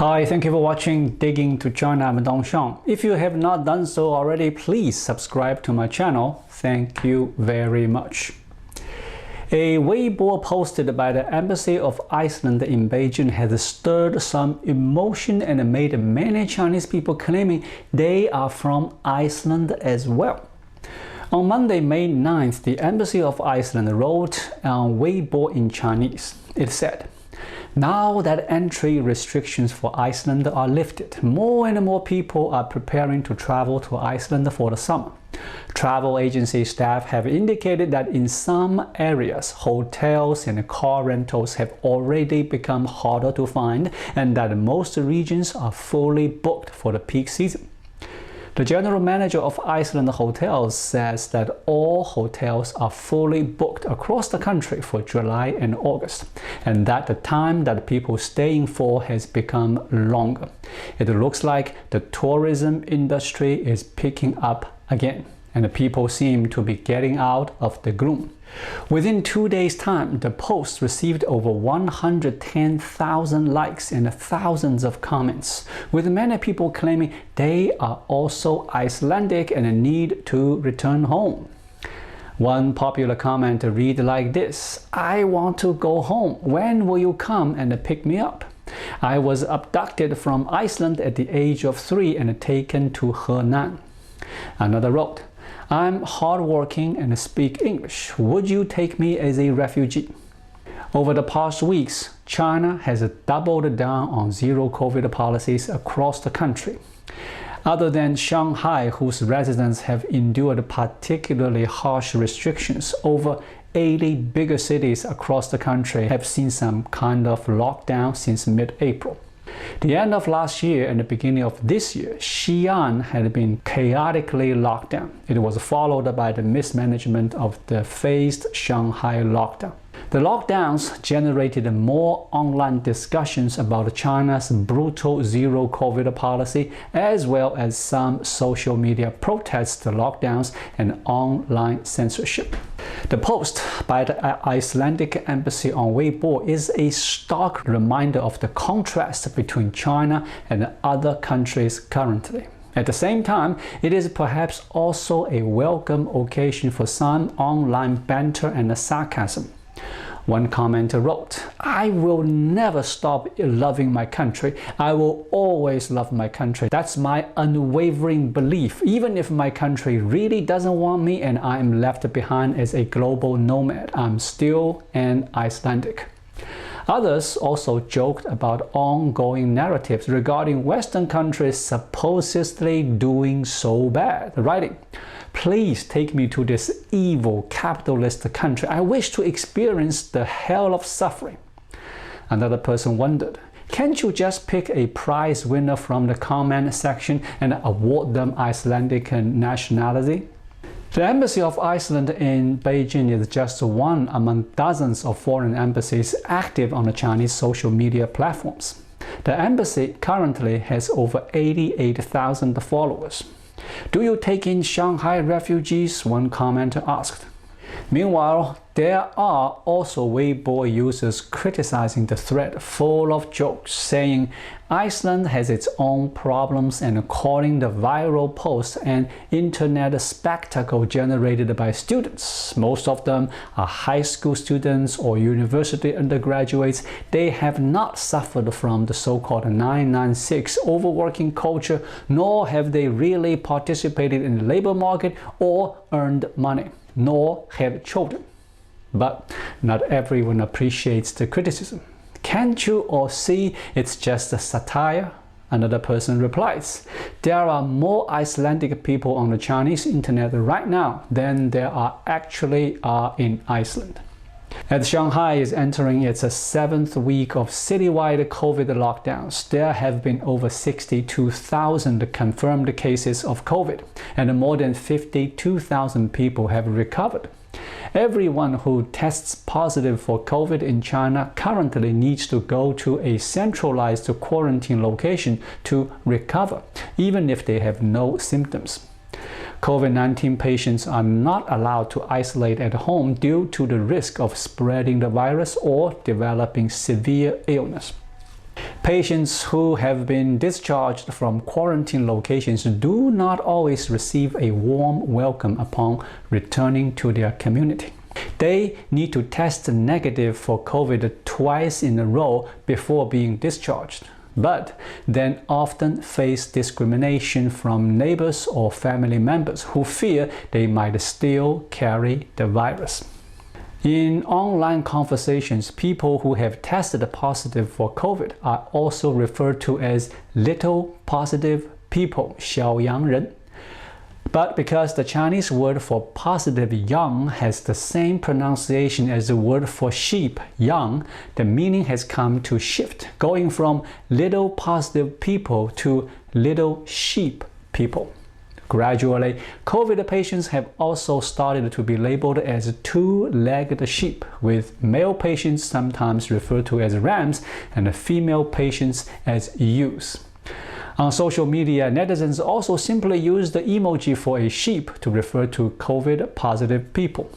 Hi, thank you for watching Digging to China. I'm Dongshang. If you have not done so already, please subscribe to my channel. Thank you very much. A Weibo posted by the Embassy of Iceland in Beijing has stirred some emotion and made many Chinese people claiming they are from Iceland as well. On Monday, May 9th, the Embassy of Iceland wrote on Weibo in Chinese. It said, "Now that entry restrictions for Iceland are lifted, more and more people are preparing to travel to Iceland for the summer. Travel agency staff have indicated that in some areas, hotels and car rentals have already become harder to find and that most regions are fully booked for the peak season." The General Manager of Iceland Hotels says that all hotels are fully booked across the country for July and August, and that the time that people staying for has become longer. It looks like the tourism industry is picking up again, and the people seem to be getting out of the gloom. Within 2 days' time, the post received over 110,000 likes and thousands of comments, with many people claiming they are also Icelandic and need to return home. One popular comment read like this: "I want to go home. When will you come and pick me up? I was abducted from Iceland at the age of 3 and taken to Henan." Another wrote, "I'm hardworking and speak English. Would you take me as a refugee?" Over the past weeks, China has doubled down on zero COVID policies across the country. Other than Shanghai, whose residents have endured particularly harsh restrictions, over 80 bigger cities across the country have seen some kind of lockdown since mid-April. The end of last year and the beginning of this year, Xi'an had been chaotically locked down. It was followed by the mismanagement of the phased Shanghai lockdown. The lockdowns generated more online discussions about China's brutal zero COVID policy, as well as some social media protests to lockdowns and online censorship. The post by the Icelandic embassy on Weibo is a stark reminder of the contrast between China and other countries currently. At the same time, it is perhaps also a welcome occasion for some online banter and sarcasm. One commenter wrote, "I will never stop loving my country. I will always love my country. That's my unwavering belief, even if my country really doesn't want me and I am left behind as a global nomad. I'm still an Icelandic." Others also joked about ongoing narratives regarding Western countries supposedly doing so bad, writing, "Please take me to this evil capitalist country. I wish to experience the hell of suffering." Another person wondered, "Can't you just pick a prize winner from the comment section and award them Icelandic nationality?" The Embassy of Iceland in Beijing is just one among dozens of foreign embassies active on the Chinese social media platforms. The embassy currently has over 88,000 followers. "Do you take in Shanghai refugees?" one commenter asked. Meanwhile, there are also Weibo users criticizing the thread full of jokes, saying Iceland has its own problems and calling the viral post an internet spectacle generated by students. Most of them are high school students or university undergraduates. They have not suffered from the so-called 996 overworking culture, nor have they really participated in the labor market or earned money, nor have children. But not everyone appreciates the criticism. "Can't you all see it's just a satire?" Another person replies, "There are more Icelandic people on the Chinese internet right now than there actually are in Iceland." As Shanghai is entering its 7th week of citywide COVID lockdowns, there have been over 62,000 confirmed cases of COVID, and more than 52,000 people have recovered. Everyone who tests positive for COVID in China currently needs to go to a centralized quarantine location to recover, even if they have no symptoms. COVID-19 patients are not allowed to isolate at home due to the risk of spreading the virus or developing severe illness. Patients who have been discharged from quarantine locations do not always receive a warm welcome upon returning to their community. They need to test negative for COVID twice in a row before being discharged, but then often face discrimination from neighbors or family members who fear they might still carry the virus. In online conversations, people who have tested positive for COVID are also referred to as little positive people, 小阳人. But because the Chinese word for positive yang has the same pronunciation as the word for sheep, yang, the meaning has come to shift, going from little positive people to little sheep people. Gradually, COVID patients have also started to be labeled as two-legged sheep, with male patients sometimes referred to as rams and female patients as ewes. On social media, netizens also simply use the emoji for a sheep to refer to COVID-positive people.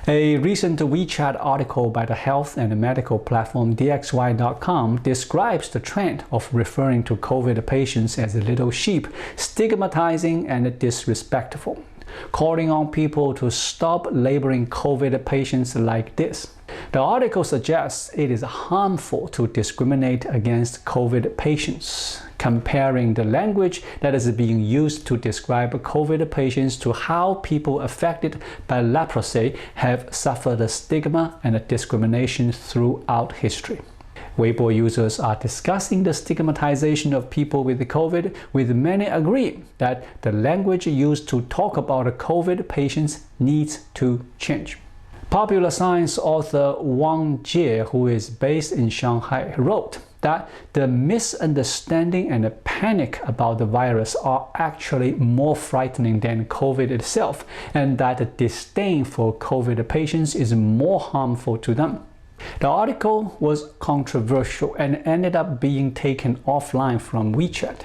A recent WeChat article by the health and medical platform DXY.com describes the trend of referring to COVID patients as little sheep, stigmatizing and disrespectful, calling on people to stop labeling COVID patients like this. The article suggests it is harmful to discriminate against COVID patients, comparing the language that is being used to describe COVID patients to how people affected by leprosy have suffered stigma and discrimination throughout history. Weibo users are discussing the stigmatization of people with COVID, with many agreeing that the language used to talk about COVID patients needs to change. Popular science author Wang Jie, who is based in Shanghai, wrote that the misunderstanding and the panic about the virus are actually more frightening than COVID itself, and that the disdain for COVID patients is more harmful to them. The article was controversial and ended up being taken offline from WeChat,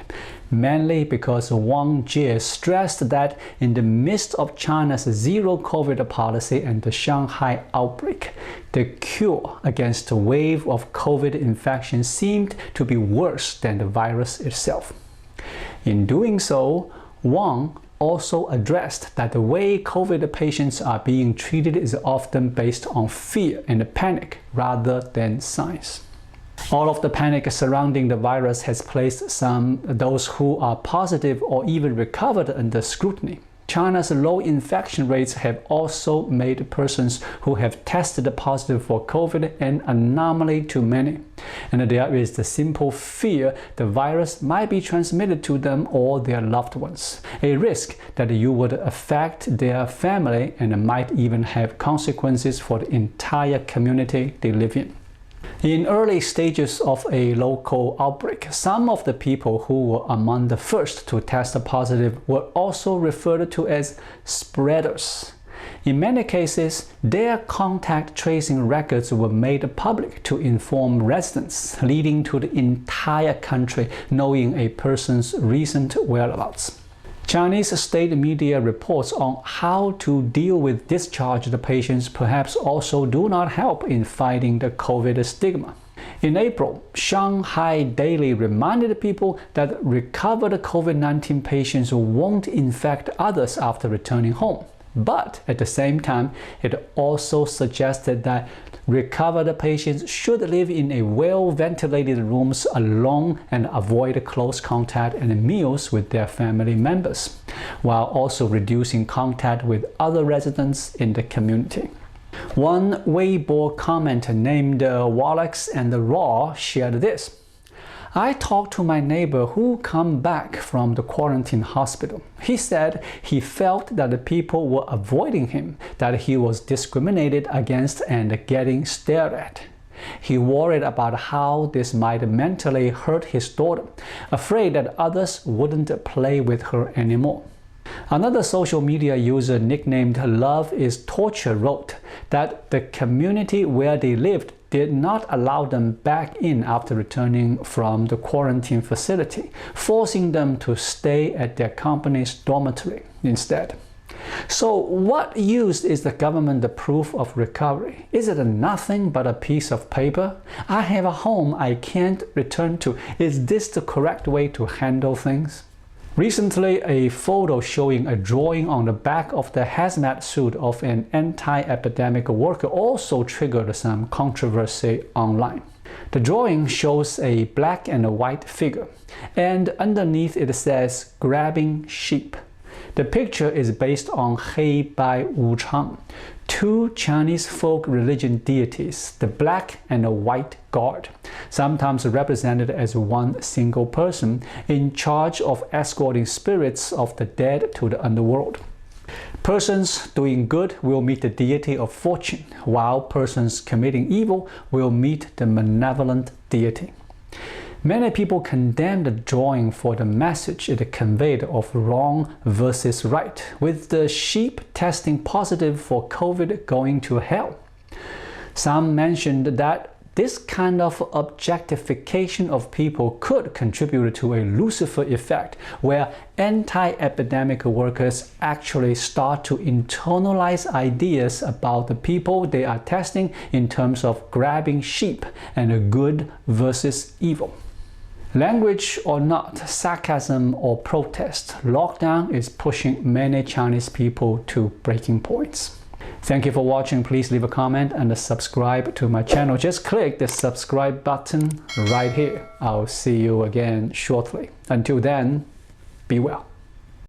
mainly because Wang Jie stressed that in the midst of China's zero COVID policy and the Shanghai outbreak, the cure against a wave of COVID infection seemed to be worse than the virus itself. In doing so, Wang also addressed that the way COVID patients are being treated is often based on fear and panic rather than science. All of the panic surrounding the virus has placed those who are positive or even recovered under scrutiny. China's low infection rates have also made persons who have tested positive for COVID an anomaly to many. And there is the simple fear the virus might be transmitted to them or their loved ones, a risk that you would affect their family and might even have consequences for the entire community they live in. In early stages of a local outbreak, some of the people who were among the first to test positive were also referred to as spreaders. In many cases, their contact tracing records were made public to inform residents, leading to the entire country knowing a person's recent whereabouts. Chinese state media reports on how to deal with discharged patients perhaps also do not help in fighting the COVID stigma. In April, Shanghai Daily reminded people that recovered COVID-19 patients won't infect others after returning home. But at the same time, it also suggested that recovered patients should live in a well-ventilated rooms alone and avoid close contact and meals with their family members, while also reducing contact with other residents in the community. One Weibo commenter named Wallax and Raw shared this. I talked to my neighbor who come back from the quarantine hospital. He said he felt that the people were avoiding him, that he was discriminated against and getting stared at. He worried about how this might mentally hurt his daughter, afraid that others wouldn't play with her anymore. Another social media user nicknamed Love is Torture wrote that the community where they lived did not allow them back in after returning from the quarantine facility, forcing them to stay at their company's dormitory instead. So what use is the government the proof of recovery? Is it nothing but a piece of paper? I have a home I can't return to. Is this the correct way to handle things? Recently, a photo showing a drawing on the back of the hazmat suit of an anti-epidemic worker also triggered some controversy online. The drawing shows a black and a white figure, and underneath it says grabbing sheep. The picture is based on 黑白无常, two Chinese folk religion deities, the black and the white god, sometimes represented as one single person in charge of escorting spirits of the dead to the underworld. Persons doing good will meet the deity of fortune, while persons committing evil will meet the malevolent deity. Many people condemn the drawing for the message it conveyed of wrong versus right, with the sheep testing positive for COVID going to hell. Some mentioned that this kind of objectification of people could contribute to a Lucifer effect, where anti-epidemic workers actually start to internalize ideas about the people they are testing in terms of grabbing sheep and good versus evil. Language or not, sarcasm or protest, lockdown is pushing many Chinese people to breaking points. Thank you for watching. Please leave a comment and subscribe to my channel. Just click the subscribe button right here. I'll see you again shortly. Until then, be well.